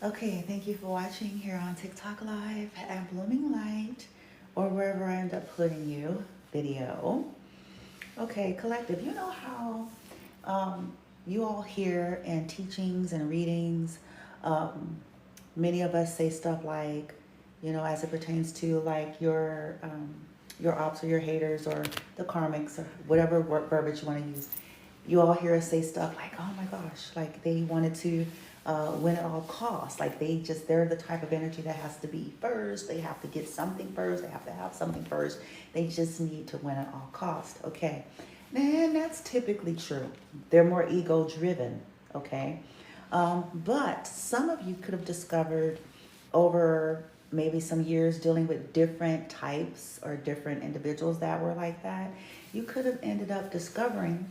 Okay, thank you for watching here on TikTok Live at Blooming Light or wherever I end up putting you video. Okay, collective, you know how you all hear in teachings and readings, um, many of us say stuff like, as it pertains to like your ops or your haters or the karmics or whatever verbiage you want to use. You all hear us say stuff like, oh my gosh, like they wanted to win at all costs. Like they're the type of energy that has to be first. They have to get something first. They have to have something first. They just need to win at all costs. Okay. And that's typically true. They're more ego driven. Okay. But some of you could have discovered over maybe some years dealing with different types or different individuals that were like that. You could have ended up discovering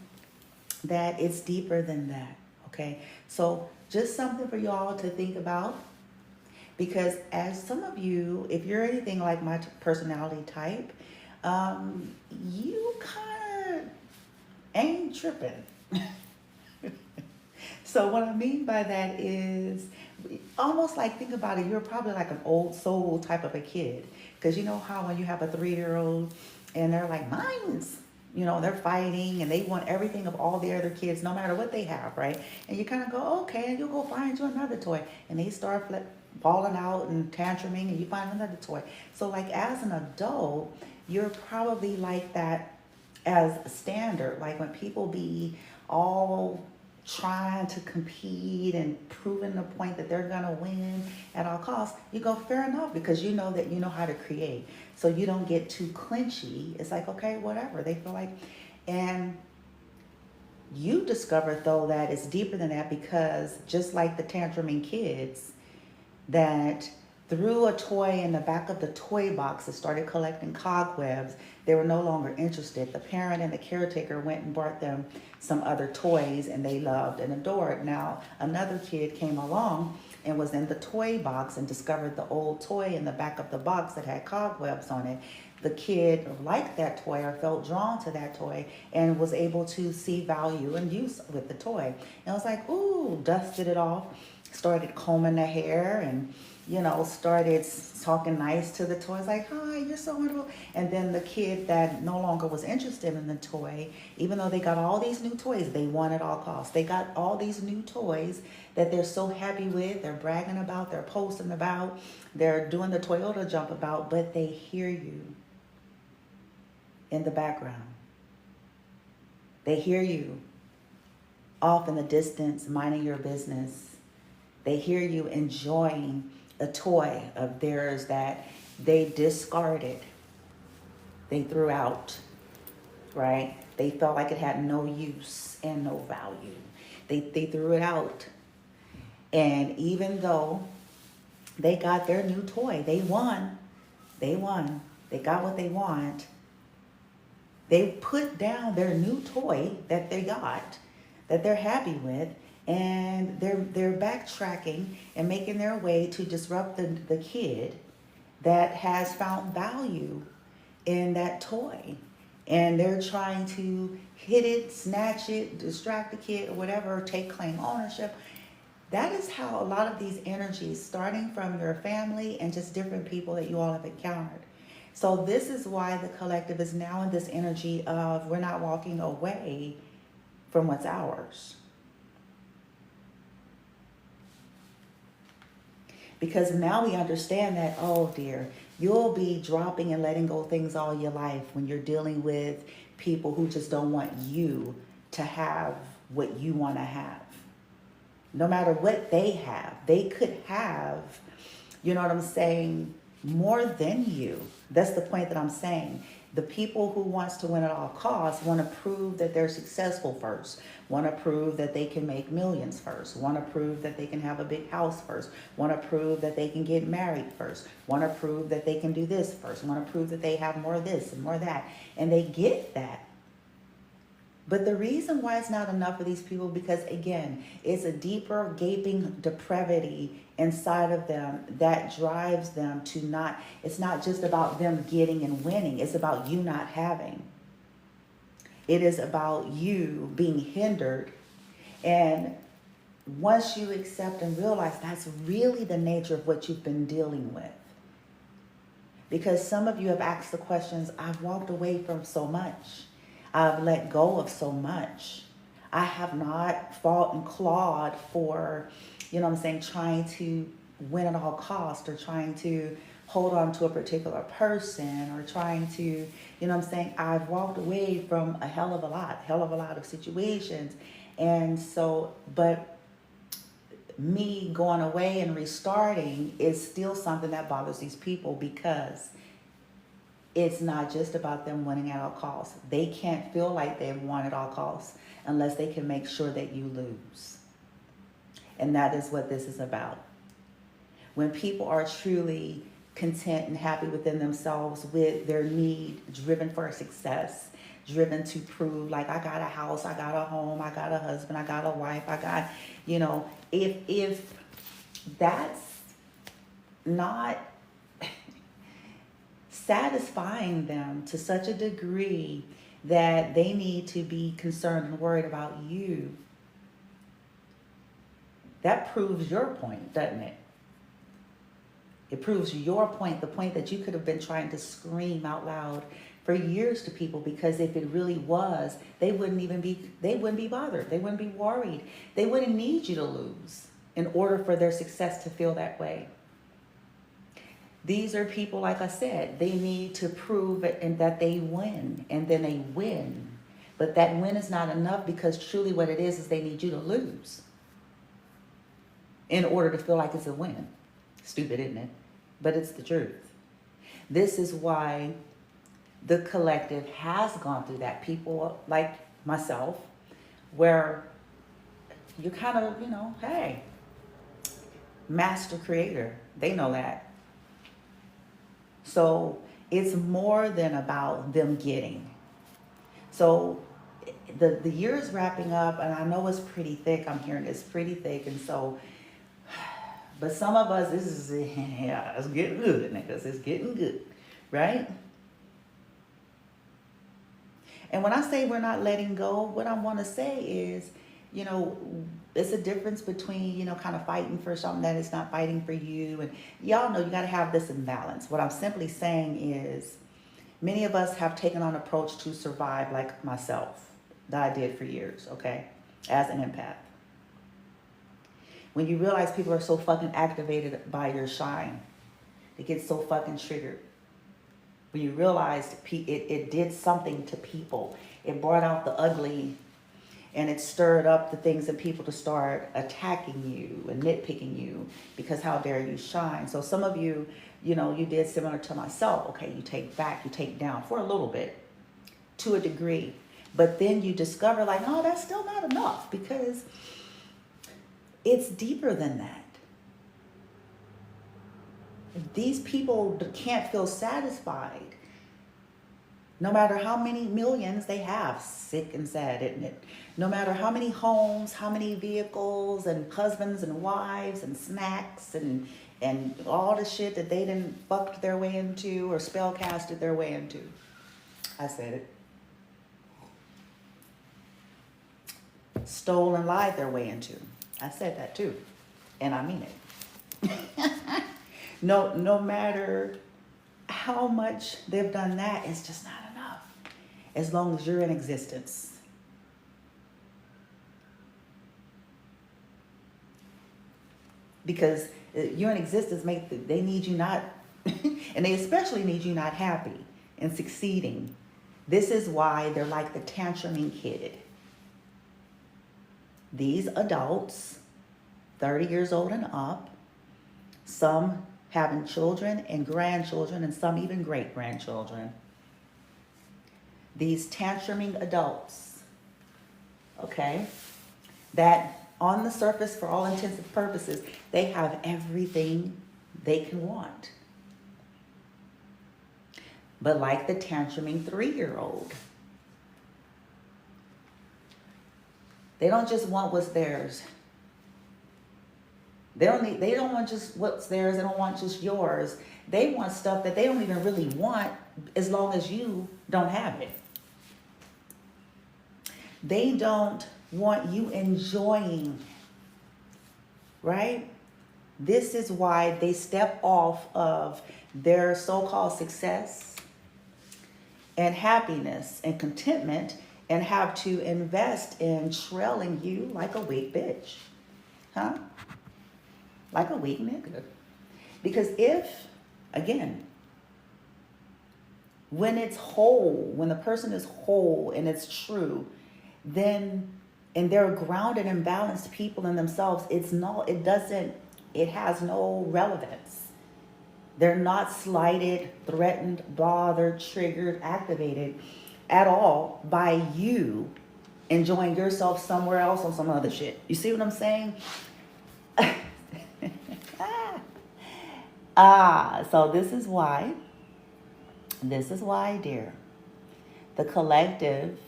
that it's deeper than that. Okay. So just something for y'all to think about, because as some of you, if you're anything like my personality type, you kind of ain't tripping. So what I mean by that is almost like, think about it, you're probably like an old soul type of a kid. Because you know how when you have a 3-year-old and they're like, mine's, they're fighting and they want everything of all the other kids, no matter what they have, right? And you kind of go, okay, and you'll go find you another toy. And they start falling out and tantruming and you find another toy. So like as an adult, you're probably like that as a standard. Like when people be all trying to compete and proving the point that they're gonna win at all costs, you go, fair enough, because you know that you know how to create. So you don't get too clinchy. It's like, okay, whatever. They feel like, and you discover though that it's deeper than that, because just like the tantruming kids that threw a toy in the back of the toy box and started collecting cobwebs, they were no longer interested. The parent and the caretaker went and bought them some other toys and they loved and adored. Now, another kid came along and was in the toy box and discovered the old toy in the back of the box that had cobwebs on it. The kid liked that toy or felt drawn to that toy and was able to see value and use with the toy. And I was like, ooh, dusted it off, started combing the hair and started talking nice to the toys, like, hi, you're so wonderful. And then the kid that no longer was interested in the toy, even though they got all these new toys, they won at all costs. They got all these new toys that they're so happy with, they're bragging about, they're posting about, they're doing the Toyota jump about, but they hear you in the background. They hear you off in the distance, minding your business. They hear you enjoying a toy of theirs that they discarded, they threw out, right? They felt like it had no use and no value. They threw it out. And even though they got their new toy, they won, they got what they want, they put down their new toy that they got, that they're happy with, and they're backtracking and making their way to disrupt the kid that has found value in that toy. And they're trying to hit it, snatch it, distract the kid or whatever, take claim ownership. That is how a lot of these energies, starting from your family and just different people that you all have encountered. So this is why the collective is now in this energy of, we're not walking away from what's ours. Because now we understand that, oh dear, you'll be dropping and letting go things all your life when you're dealing with people who just don't want you to have what you want to have. No matter what they have, they could have, you know what I'm saying, more than you. That's the point that I'm saying. The people who wants to win at all costs want to prove that they're successful first, want to prove that they can make millions first, want to prove that they can have a big house first, want to prove that they can get married first, want to prove that they can do this first, want to prove that they have more of this and more of that. And they get that. But the reason why it's not enough for these people, because again, it's a deeper gaping depravity inside of them that drives them to not, it's not just about them getting and winning. It's about you not having. It is about you being hindered. And once you accept and realize that's really the nature of what you've been dealing with. Because some of you have asked the questions, I've walked away from so much. I've let go of so much. I have not fought and clawed for, you know what I'm saying, trying to win at all costs, or trying to hold on to a particular person, or trying to, you know what I'm saying, I've walked away from a hell of a lot of situations. And so, but me going away and restarting is still something that bothers these people, because it's not just about them winning at all costs. They can't feel like they've won at all costs unless they can make sure that you lose. And that is what this is about. When people are truly content and happy within themselves, with their need, driven for success, driven to prove, like, I got a house, I got a home, I got a husband, I got a wife, I got, you know, if that's not satisfying them to such a degree that they need to be concerned and worried about you, that proves your point, doesn't it? It proves your point, the point that you could have been trying to scream out loud for years to people, because if it really was, they wouldn't be bothered. They wouldn't be worried. They wouldn't need you to lose in order for their success to feel that way. These are people, like I said, they need to prove it and that they win, and then they win. But that win is not enough, because truly what it is they need you to lose in order to feel like it's a win. Stupid, isn't it? But it's the truth. This is why the collective has gone through that. People like myself, where you kind of, you know, hey, master creator, they know that. So it's more than about them getting. So the year is wrapping up, and I know it's pretty thick. I'm hearing it's pretty thick. And so, but some of us, this is, yeah, it's getting good, niggas. It's getting good, right? And when I say we're not letting go, what I want to say is, you know, it's a difference between, you know, kind of fighting for something that is not fighting for you. And y'all know you got to have this in balance. What I'm simply saying is, many of us have taken on an approach to survive, like myself, that I did for years, okay, as an empath. When you realize people are so fucking activated by your shine, they get so fucking triggered. When you realize it did something to people, it brought out the ugly, and it stirred up the things in people to start attacking you and nitpicking you, because how dare you shine. So some of you, you know, you did similar to myself. Okay, you take back, you take down for a little bit, to a degree. But then you discover, like, no, that's still not enough, because it's deeper than that. These people can't feel satisfied, no matter how many millions they have. Sick and sad, isn't it? No matter how many homes, how many vehicles, and husbands and wives and snacks and all the shit that they done fucked their way into or spell casted their way into. I said it. Stole and lied their way into. I said that too, and I mean it. No matter how much they've done that, it's just not enough. As long as you're in existence. Because you're in existence, they need you not, and they especially need you not happy and succeeding. This is why they're like the tantruming kid. These adults, 30 years old and up, some having children and grandchildren, and some even great-grandchildren. These tantruming adults, okay, that on the surface, for all intents and purposes, they have everything they can want. But like the tantruming 3-year-old, they don't just want what's theirs. They don't want just what's theirs. They don't want just yours. They want stuff that they don't even really want, as long as you don't have it. They don't want you enjoying right? This is why they step off of their so-called success and happiness and contentment and have to invest in trailing you like a weak bitch. Huh? Like a weak nigga. Because if, again, when it's whole, when the person is whole and it's true, then, and they're grounded and balanced people in themselves, it has no relevance. They're not slighted, threatened, bothered, triggered, activated at all by you enjoying yourself somewhere else on some other shit. You see what I'm saying? So this is why, dear, the collective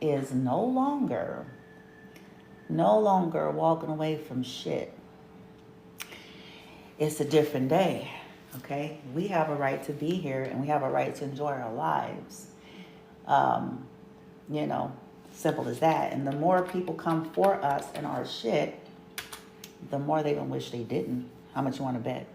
is no longer walking away from shit. It's a different day, okay? We have a right to be here and we have a right to enjoy our lives. Simple as that. And the more people come for us and our shit, the more they gonna wish they didn't. How much you want to bet?